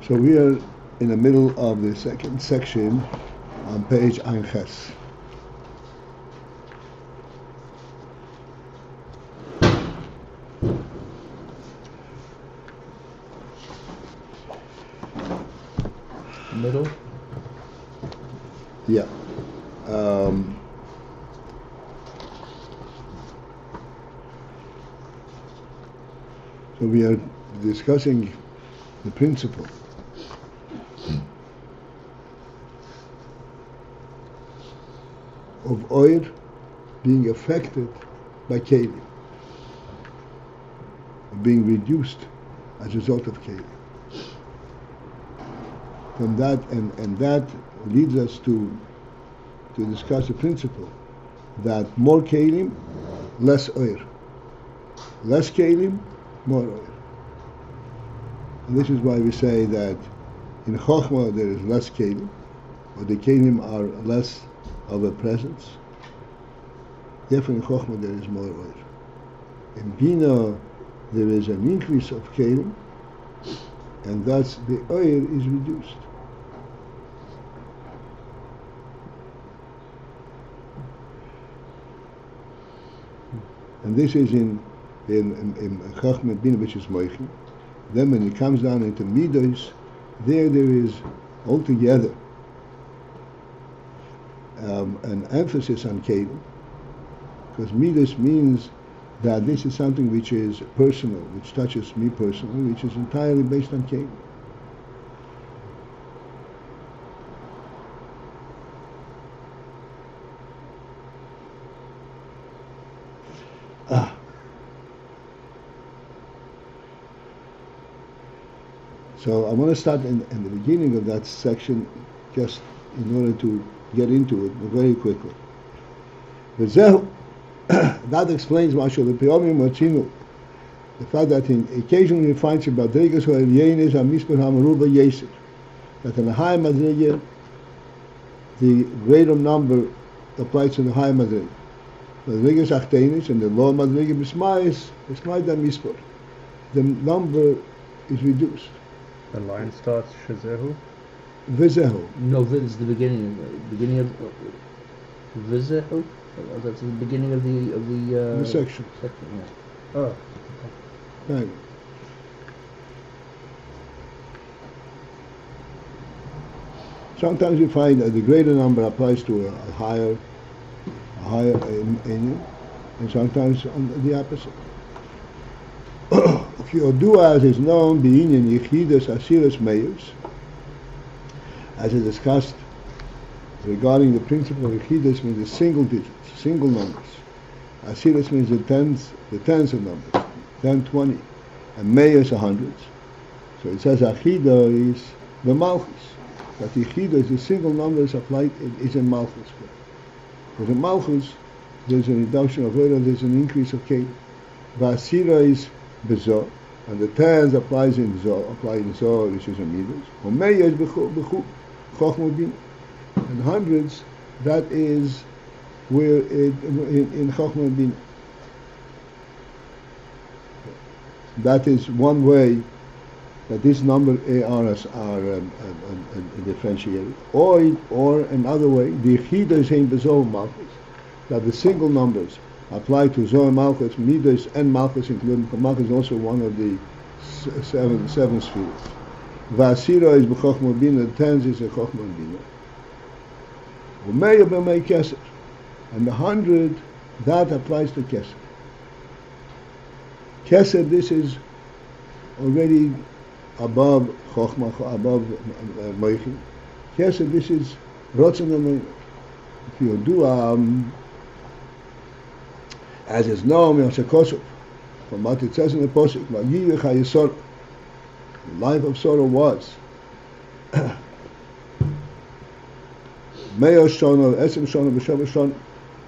So we are in the middle of the second section on page AYIN Ches. Middle? Yeah. So we are discussing the principle of oil being affected by keilim, being reduced as a result of keilim. From that, and that leads us to discuss the principle that more keilim, less oil. Less keilim, more oil. And this is why we say that in Chokhmah there is less keilim, or the keilim are less of a presence. Therefore in Chokhmah there is more oil. In Bina there is an increase of keilim, and thus the oil is reduced. And this is in Chachma Bina, which is Moichin. Then when it comes down into Midos, there is altogether an emphasis on keilim, because Midos means that this is something which is personal, which touches me personally, which is entirely based on keilim. So I want to start in the beginning of that section, just in order to get into it very quickly. Vezehhu, that explains the fact that occasionally you find that in the high madrige, the greater number applies to the high madrige. Madrigas achtenis and the low madrige bismayis mispor. The number is reduced. The line starts vezehhu. Vezehhu. No, it's the beginning of vezehhu. That's the beginning of the section. Yeah. Oh. Right. Sometimes you find that the greater number applies to a higher inyan, and sometimes on the opposite. If your dua as is known, b'inyan yichidas asiras meyus, as is discussed regarding the principle of yichidas, means the single digits, single numbers. Asiras means the tens of numbers, 10, 20, and meyus are hundreds. So it says achida is the malchus. That yichida is the single numbers applied is in malchus. Because in malchus there's a reduction of oil, there's an increase of keilim. V'asira is bezo, and the tens applies in zo, which is a midas. Umeya is b'chu, chokhmah bina. And hundreds, that is where in chokhmah bina. That is one way that these number ARs are differentiated. Or another way, the yichida is in bezo malchus, that the single numbers apply to Zohar Malchus, Midas, and Malchus including. Malchus is also one of the seven spheres. Vasira is b'chokhmah bina, the tens is a chokhmah bina. Umeya b'mei keser, and the 100 that applies to keser. Keser, this is already above chokhmah, above moichin. Keser, this is rotzen and if you do as is known, from what it says in the Posuk, the life of Sarah was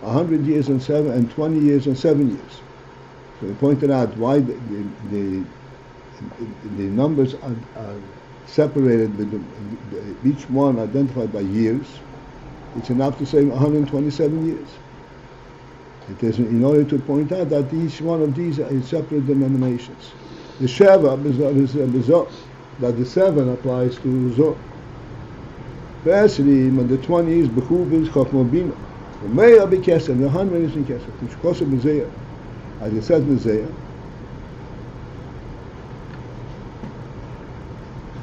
100 years and 7 and 20 years and 7 years. So we pointed out why the numbers are separated, with each one identified by years. It's enough to say 127 years. It is in order to point out that each one of these is separate denominations. The Sheva is that the 7 applies to Zohar. Firstly, when the 20 is Bechuv is Chochmah Bina. The Meya be Kesef, the 100 is in Kesef. Mishkosa Bezeya, as it says Bezeya.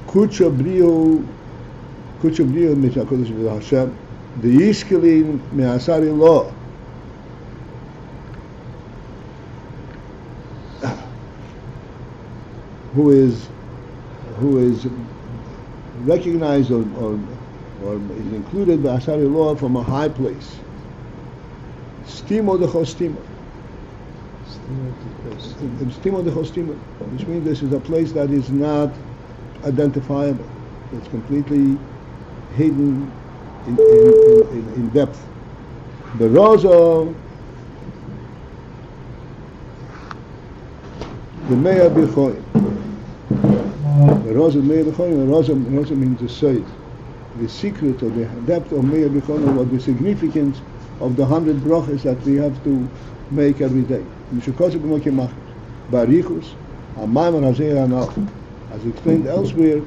Kucha Brio Mishakodesh V'Hashem, Hashem, the Yiskelin Me'asari Law. Who is recognized or is included by Asari law from a high place. Stimo de Chostimo. Stimo de Chostimo, which means this is a place that is not identifiable. It's completely hidden in depth. The Rosa, the Meya B'Choyim. The Rosa Meya B'Choyim, the Rosa means the side. The secret of the depth of Meya B'Choyim, or the significance of the 100 brachas that we have to make every day. Barichus, Amaimar Hazeh Anal, as explained elsewhere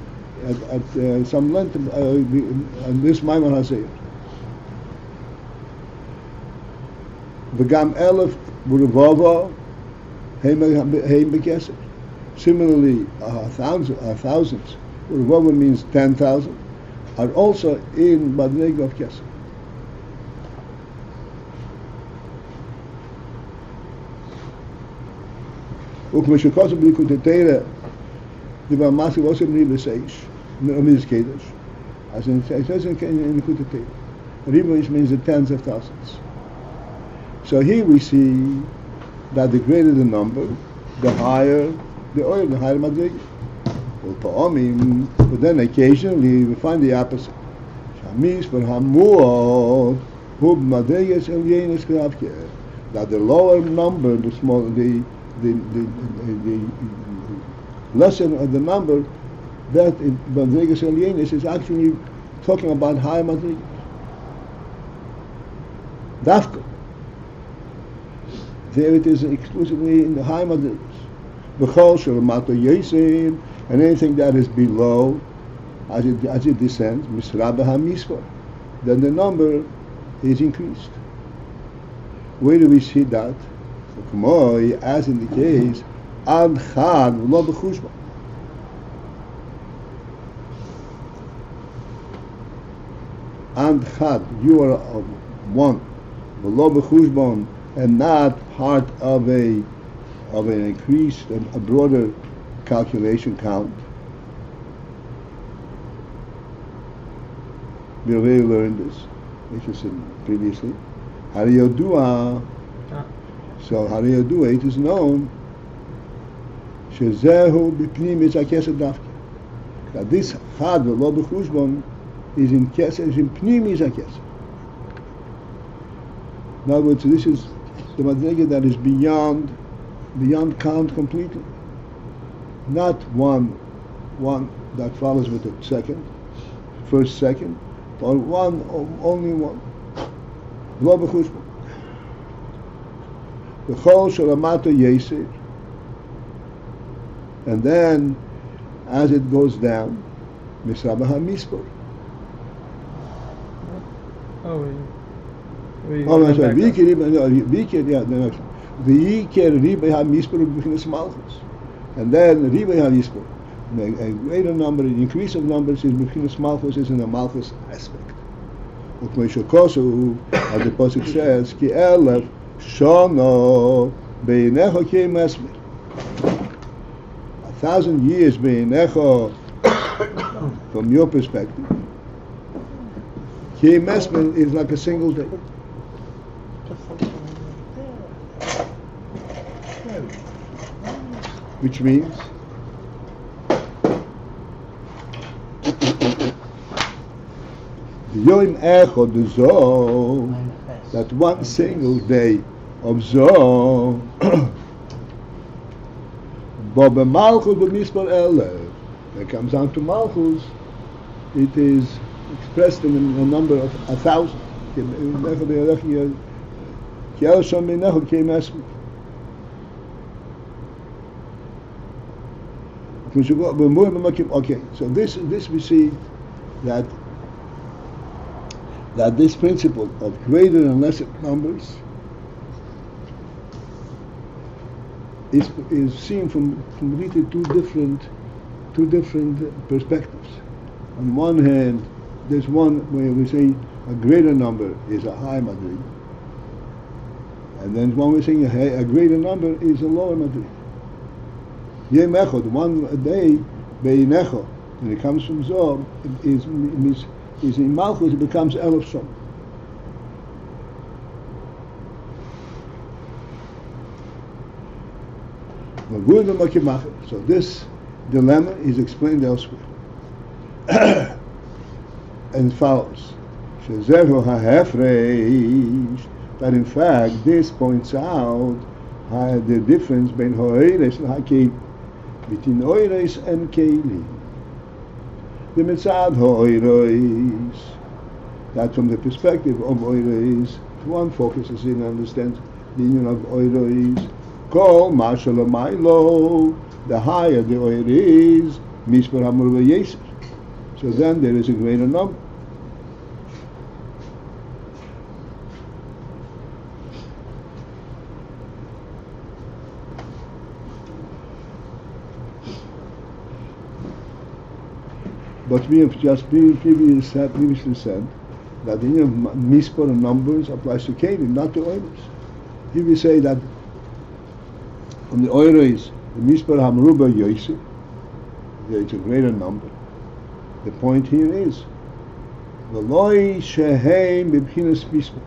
at some length on this Maimar Hazeh. V'gam elef b'revava heim b'kesef. Similarly, thousands, b'revava means 10,000, are also in Madrega of Kesef. וכמשקוסו בליקוטי תרא, דבר מעשי ועושה ריבא סייש, מיז קדש. As it says in Likuti Torah, Riba means the tens of thousands. So here we see that the greater the number, the higher the oil, the higher Madrega. But then occasionally we find the opposite. Shamis for Hamuot, Hub Madregas Elyenis Kravke. That the lower number, the smaller, the lesson of the number, that in Madregas Elyenis is actually talking about higher Madregas. Dafka. There it is exclusively in the high Madregas. B'chol Shalamato Yesir, and anything that is below, as it descends, Misrabah HaMisvar, then the number is increased. Where do we see that? As in the case, Ad Chad V'lo B'chushba. Ad Chad, you are of one, V'lo B'chushba, and not part of an increased, a broader calculation count. We already learned this, which was previously. Hariyodua. So Hariyodua, it is known. Shezehhu b'pnim is a kesed dafke. That this chad v'lo b'chushbon is in kesed, in pnim is a kesed. In other words, this is the madrega that is beyond count completely. Not one that follows with the first second, or only one. Lo b'chushbon. V'chol shalamato yesir. And then, as it goes down, misrabah ha'mispor. I'm sorry. V'yiker ribay ha'mispor b'chinas malchus. And then ribay ha'mispor, a greater number, the increase of numbers is b'chinas malchus, is in the malchus aspect. Ukmeishokosu, as the pasuk says, ki elef shono beinecho keimesmer. 1,000 years beinecho, from your perspective, keimesmer is like a single day. Which means the Yom Echad, the Zoh, that one single day of Zoh, but the Malchus b'mispar elef, when it comes down to Malchus, it is expressed in a number of 1,000. Okay, so this we see that this principle of greater and lesser numbers is seen from completely two different perspectives. On one hand, there's one where we say a greater number is a high madrig, and then one we're saying a greater number is a lower madrig. Yom echad, one day, be'inecha, when it comes from Zohar, is in Malchus, it becomes Elef Shom. So this dilemma is explained elsewhere. And follows. Vezehhu ha'hefresh, that in fact this points out the difference between hurried and keilim, between oires and keilim. The mitzad hurried, that from the perspective of oires, one focuses in and understands the union of oires. Kol mashal ma'ilo, the higher the oir is, mispar hamur v'yeser. So then there is a greater number. But we have just previously said that the mispar numbers applies to keilim, not to oiros. Here we say that from the oiros, the mispar hamruba yoser, it's a greater number. The point here is v'loi sheheim b'bchinas mispar.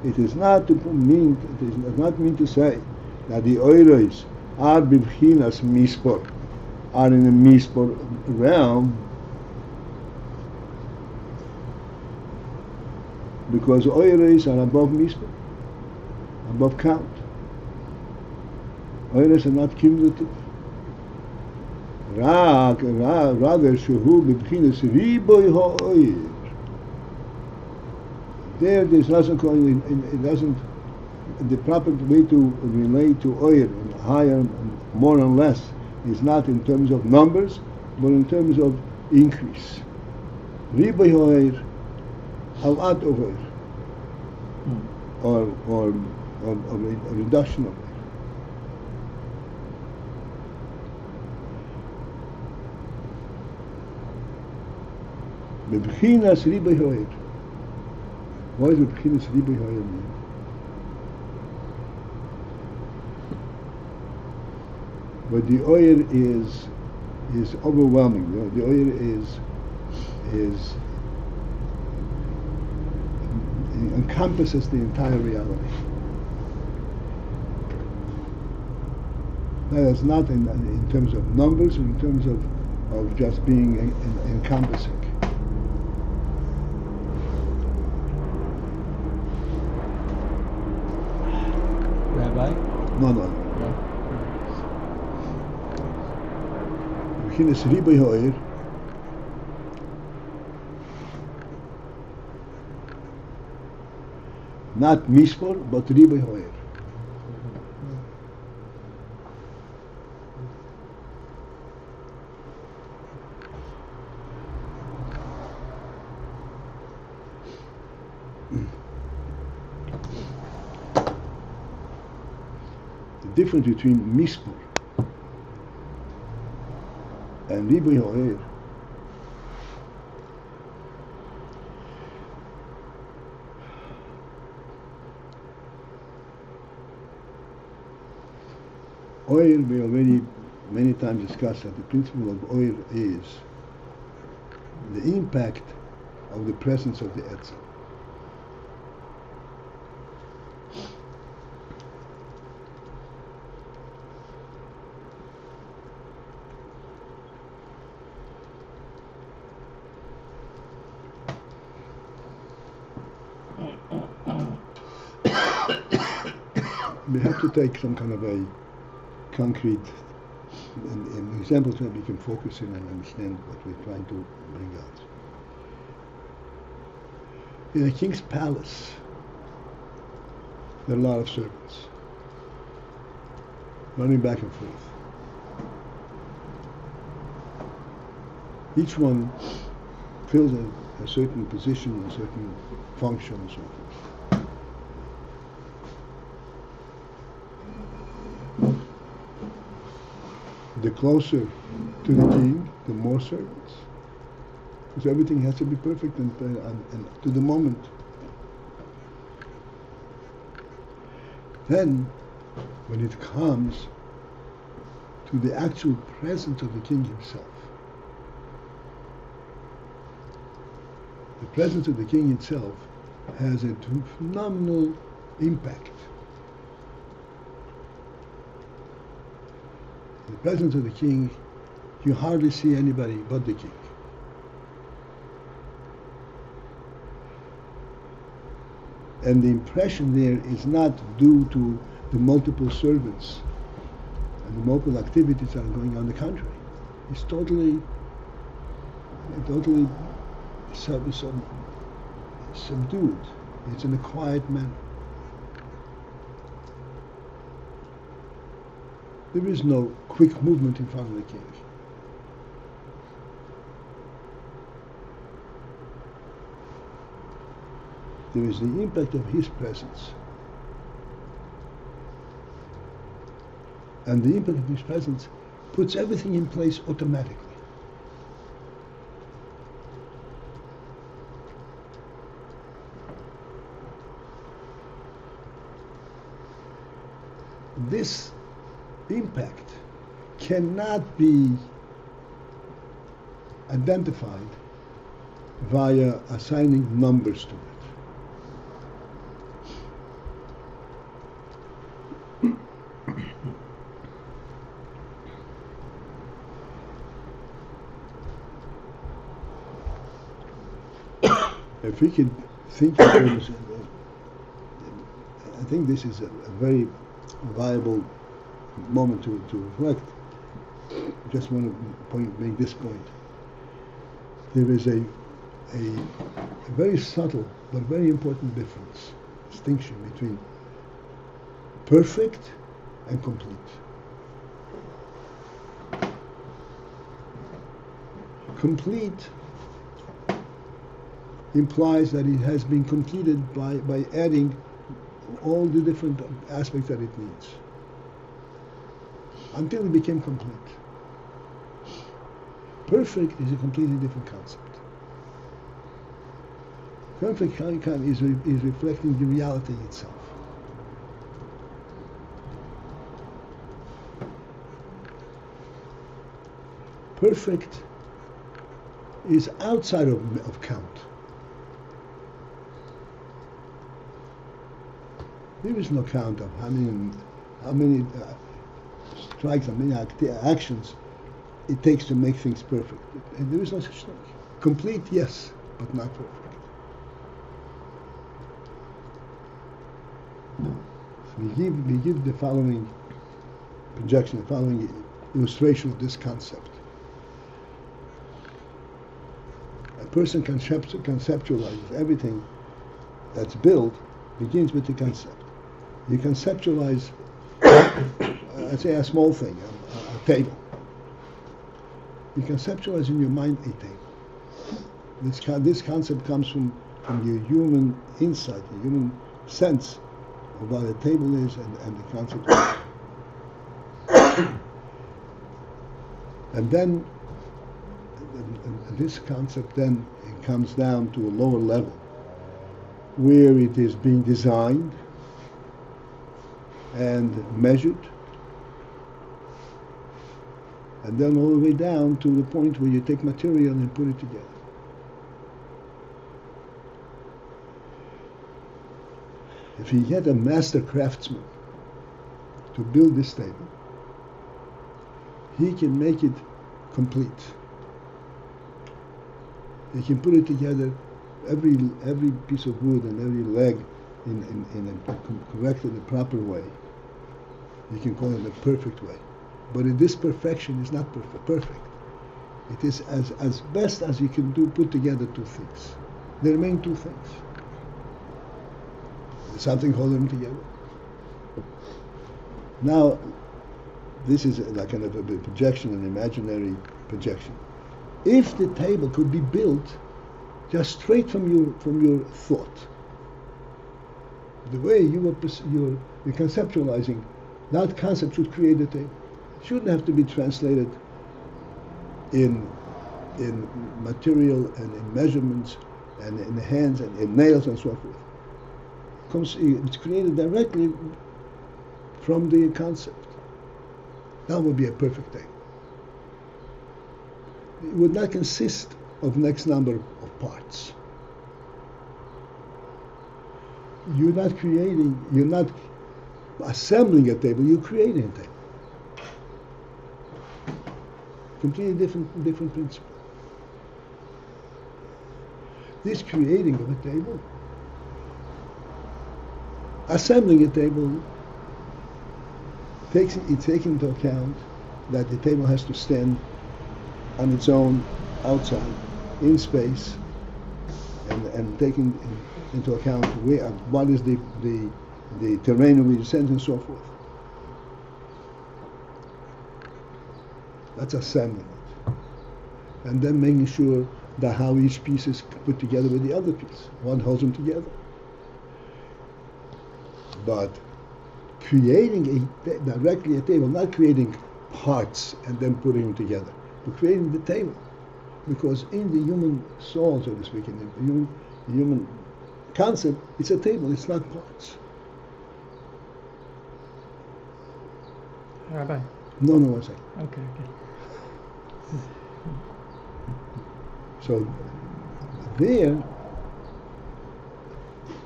It does not mean to say that the oiros are b'bchinas mispar, are in the mispar realm, because oiros are above mispar, above count. Oiros are not cumulative. Rather, shehu b'bchinas riboy ha'oir. There doesn't the proper way to relate to oir, higher, more and less, is not in terms of numbers, but in terms of increase. Riboy ha'oir, halat of oir, or a reduction of oir. B'bchinas riboy ha'oir. What does b'chinas riboy ha'oir mean? But the oil is overwhelming. The oil encompasses the entire reality. That is not in terms of numbers, in terms of just being encompassing. Rabbi? No. B'chinas riboy ha'oir, not mispar, but riboy ha'oir. The difference between mispar and riboy ha'oir oil, we already many times discussed that the principle of oil is the impact of the presence of the etzel. We have to take some kind of a concrete examples that we can focus in and understand what we're trying to bring out. In a king's palace, there are a lot of servants running back and forth. Each one fills a certain position, a certain function, and so forth. The closer to the king, the more servants. Because everything has to be perfect and to the moment. Then, when it comes to the actual presence of the king himself, the presence of the king itself has a phenomenal impact. In the presence of the king, you hardly see anybody but the king. And the impression there is not due to the multiple servants and the multiple activities that are going on in the country. It's totally subdued. It's in a quiet manner. There is no quick movement in front of the king. There is the impact of his presence. And the impact of his presence puts everything in place automatically. This impact cannot be identified via assigning numbers to it. If we could think in terms of, I think this is a very viable moment to reflect. I just want to make this point. There is a very subtle but very important distinction between perfect and complete. Complete implies that it has been completed by adding all the different aspects that it needs until it became complete. Perfect is a completely different concept. Perfect is reflecting the reality itself. Perfect is outside of count. There is no count of how many strikes, how many actions it takes to make things perfect. And there is no such thing. Complete, yes, but not perfect. So we give the following projection, the following illustration of this concept. A person conceptualizes everything that's built begins with the concept. You conceptualize, let's say, a small thing, a table. You conceptualize in your mind a table. This concept comes from your human insight, your human sense of what a table is and the concept of it. And then this concept then comes down to a lower level where it is being designed and measured, and then all the way down to the point where you take material and put it together. If you get a master craftsman to build this table, he can make it complete. He can put it together, every piece of wood and every leg in a correct and a proper way. You can call it a perfect way. But this perfection is not perfect. It is as best as you can put together two things. There remain two things. There's something holding them together. Now, this is like kind of a projection, an imaginary projection. If the table could be built just straight from your thought, the way you're conceptualizing, that concept should create the table. It shouldn't have to be translated in material and in measurements and in hands and in nails and so forth. It's created directly from the concept. That would be a perfect table. It would not consist of next number of parts. You're not assembling a table, you're creating a table. Completely different principle. This creating of a table, assembling a table, takes into account that the table has to stand on its own outside in space, and taking into account what is the terrain of which descends and so forth. That's assembling it, and then making sure that how each piece is put together with the other piece. One holds them together. But creating directly a table, not creating parts and then putting them together, but creating the table. Because in the human soul, so to speak, in the human concept, it's a table, it's not parts. Rabbi. No, one second. Okay. So there,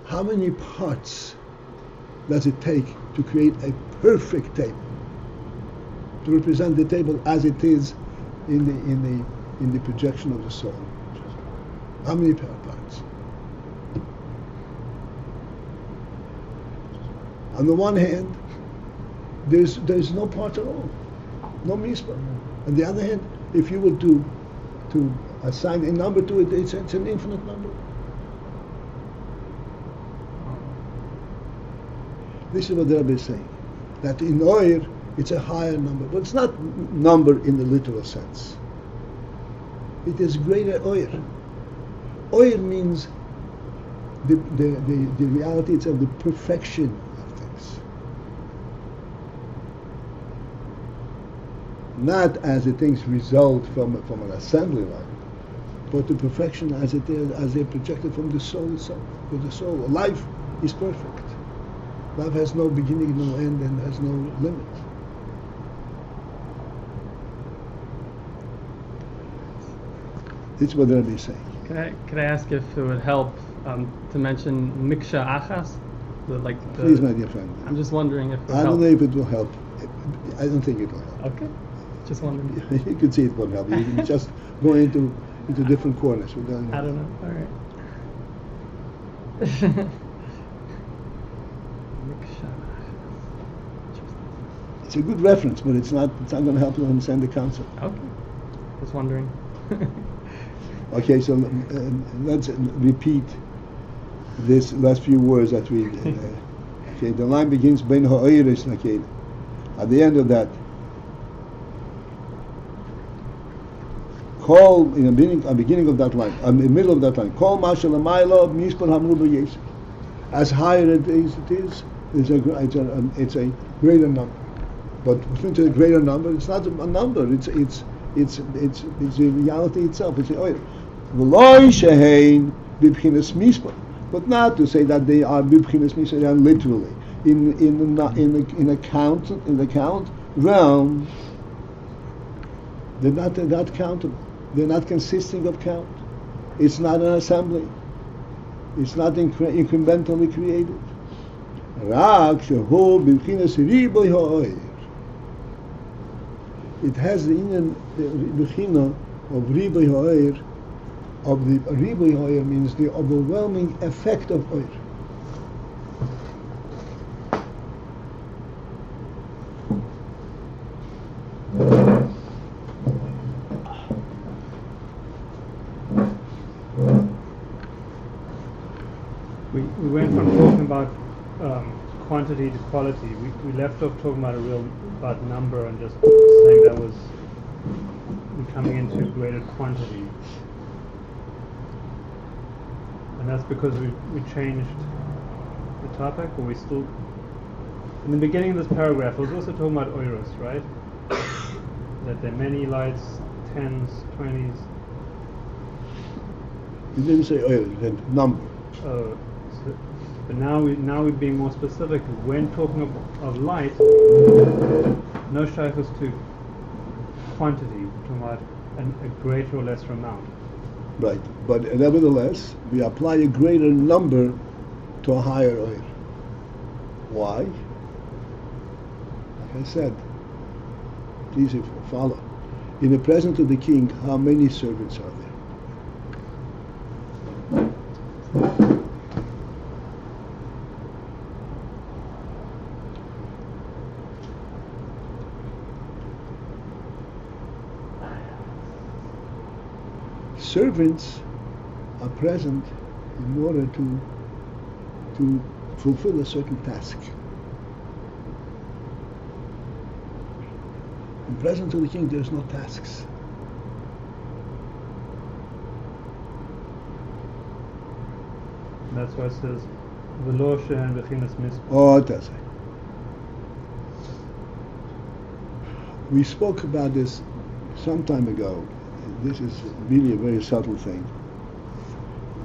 how many parts does it take to create a perfect table, to represent the table as it is in the projection of the soul? How many parts? On the one hand, there's no part at all, no mitzvah. On the other hand, if you were to assign a number to it, it's an infinite number. This is what the Rebbe is saying, that in Oyer it's a higher number, but it's not number in the literal sense. It is greater Oyer. Oyer means the reality itself, the perfection of things. Not as the things result from an assembly line, but the perfection as they're projected from the soul itself. For the soul, life is perfect. Life has no beginning, no end, and has no limit. This is what the Rebbe is saying. Could I ask if it would help to mention Miksha Achas? Please, my dear friend. I'm just wondering if it would I help. don't know if it will help. I don't think it will help. Okay. Just wondering. You could see it won't help. You can just go into different corners. I don't know. All right. It's a good reference, but it's not going to help you understand the concept. Okay. Just wondering. Okay, so let's repeat this last few words that we. Okay, the line begins Ben Ha'oiris Naked. At the end of that, call in the beginning of that line, in the middle of that line, call Mashal Amayla Mispar Hamru B'Yesef. As higher it is, it's a greater number. But within the greater number, it's not a number. It's the reality itself. It's the oil. But not to say that they are bibchinas mispar. They are literally in the count realm. They're not countable. They're not consisting of count. It's not an assembly. It's not incrementally created. It has the bechina of riboy ha'oyer. Of the riboy ha'oyer means the overwhelming effect of oyer. We went from talking about quantity to quality. We left off talking about about number and just saying that was and coming into greater quantity. And that's because we changed the topic, or we still... In the beginning of this paragraph, it was also talking about oiros, right? That there are many lights, 10s, 20s. You didn't say oiros, the number. But now we're being more specific. When talking of light, no shaykhus to quantity, we're talking about a greater or lesser amount. Right, but nevertheless, we apply a greater number to a higher oir. Why? Like I said, please if you follow. In the presence of the king, how many servants are there? Servants are present in order to fulfill a certain task. In the presence of the king, there's no tasks. That's why it says, "V'lo she'en b'chinas misbah." Oh, that's it. We spoke about this some time ago. This is really a very subtle thing.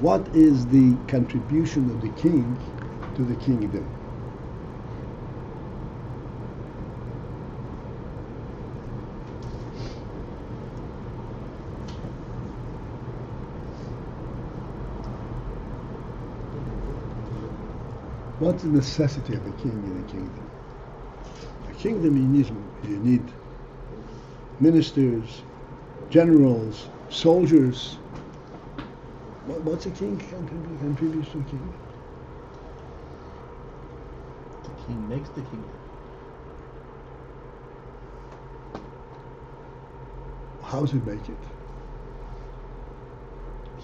What is the contribution of the king to the kingdom? What's the necessity of a king in a kingdom? A kingdom, you need ministers, generals, soldiers. What's a king contributes to a king? The king makes the kingdom. How does he make it?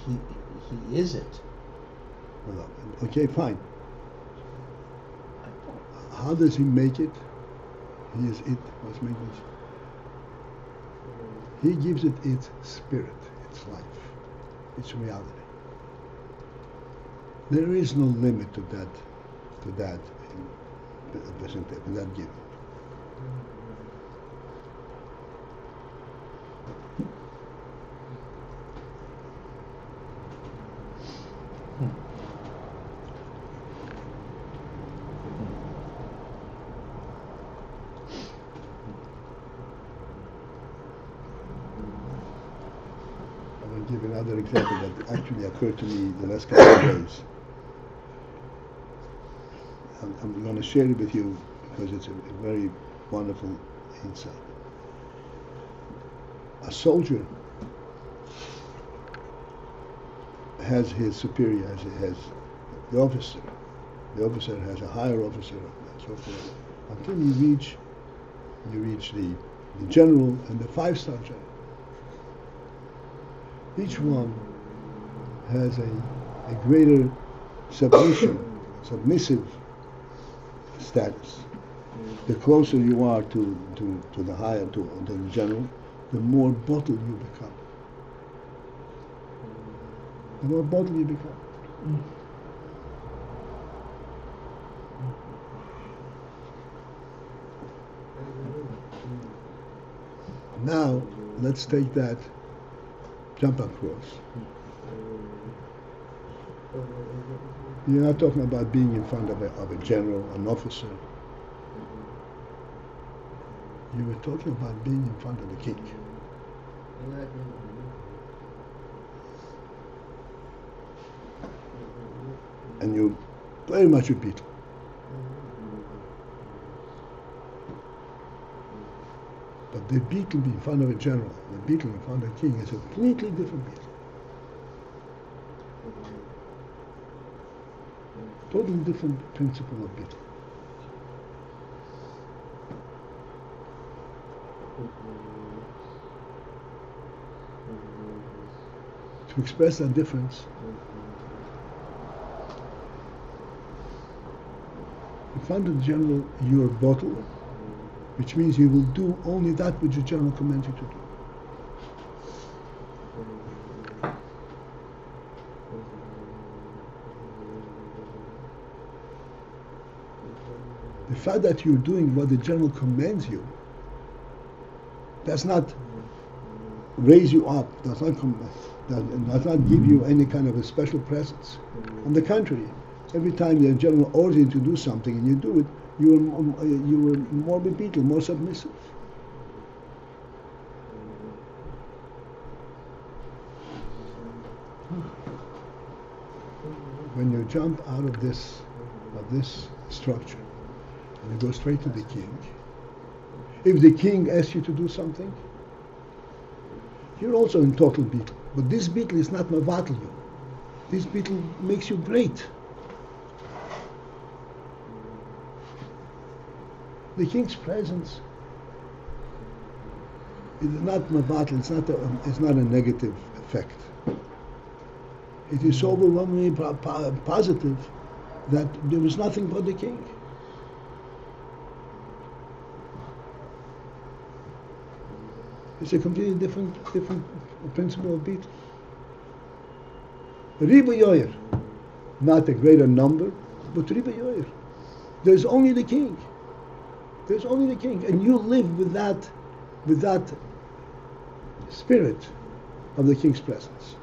He is it. Well, okay, fine. How does he make it? He is it. What's making it? He gives it its spirit, its life, its reality. There is no limit to that in that giving. Give another example that actually occurred to me the last couple of days. I'm going to share it with you because it's a very wonderful insight. A soldier has his superior, has the officer. The officer has a higher officer, and so forth, until you reach the general and the 5-star general. Each one has a greater submissive status. The closer you are to the higher, to the general, the more bottle you become. The more bottle you become. Now, let's take that jump across. You're not talking about being in front of a general, an officer. You were talking about being in front of the king. And you're very much a beetle. But the beetle in front of a general, the beetle in front of a king is a completely different beetle. Totally different principle of beetle. To express that difference, in front of the general, you're a bottle, which means you will do only that which the general commands you to do. The fact that you're doing what the general commands you does not raise you up, does not give you any kind of a special presence. On the contrary, every time the general orders you to do something and you do it, you are more beaten, more submissive. When you jump out of this structure and you go straight to the king, if the king asks you to do something, you're also in total beetle. But this beetle is not mavatal you. This beetle makes you great. The king's presence is not mavatal. It's not a negative effect. It is so overwhelmingly positive that there is nothing but the king. It's a completely different principle of beetle. REBBE yoyer, not a greater number, but REBBE yoyer. There's only the king. There's only the king, and you live with that spirit of the king's presence.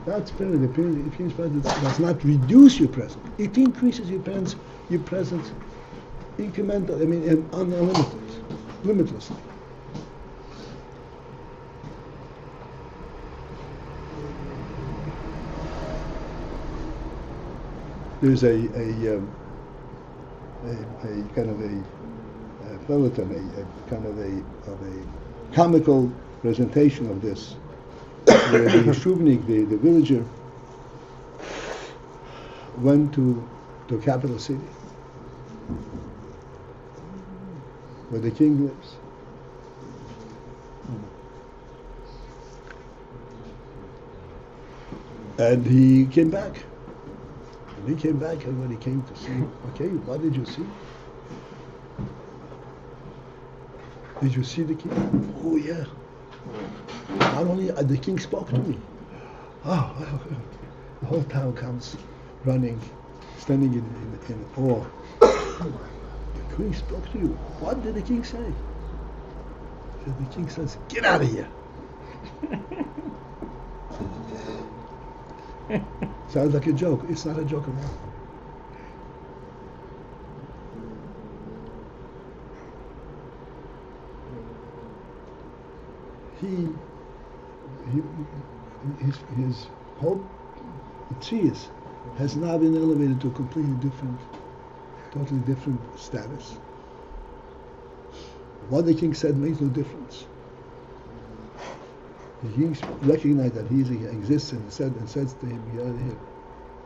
That spirit, the king's presence, does not reduce your presence. It increases your presence incremental, limitlessly. There's a kind of a peloton, a kind of a comical presentation of this, where the Yeshuvnik, the villager, went to the capital city, where the king lives. And he came back. And everybody came to see, okay, what did you see? Did you see the king? Oh yeah. Not only the king spoke to me. Oh, the whole town comes running, standing in awe. The king spoke to you. What did the king say? The king says, "Get out of here." Sounds like a joke. It's not a joke at all. His whole tzias has now been elevated to a completely different, totally different status. What the king said makes no difference. The king recognized that he exists and says to him, "Get out of here."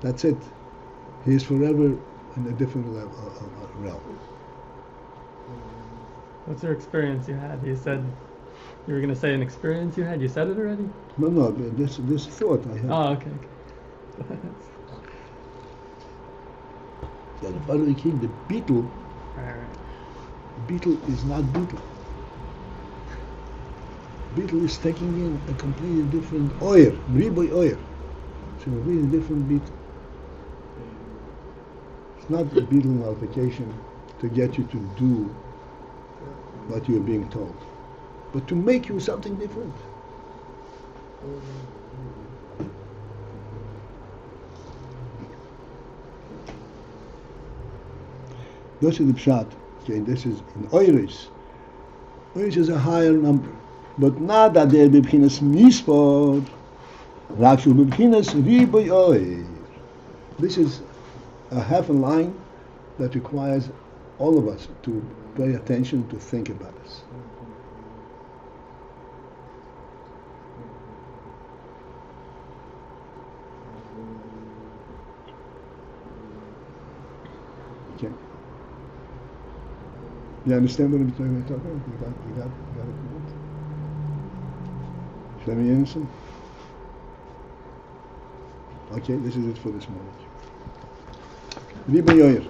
That's it. He is forever in a different level of realm. What's your experience you had? You said you were going to say an experience you had. You said it already? No, this thought I had. Oh, okay. That part of the king, the beetle, beetle is not beetle. Beetle is taking in a completely different oyer, REBBE oyer. It's a completely different beetle. It's not a beetle nullification to get you to do what you're being told, but to make you something different. This is the pshat. Okay, this is in oiris. Oiris is a higher number, but not that there be b'chinas mispod. Rakshu b'chinas REBBE oyer. This is a half a line that requires all of us to pay attention, to think about this. Okay. You understand what I'm talking about? You got it? Shlomi Innocent? Okay, this is it for this moment. Riba Yoyer.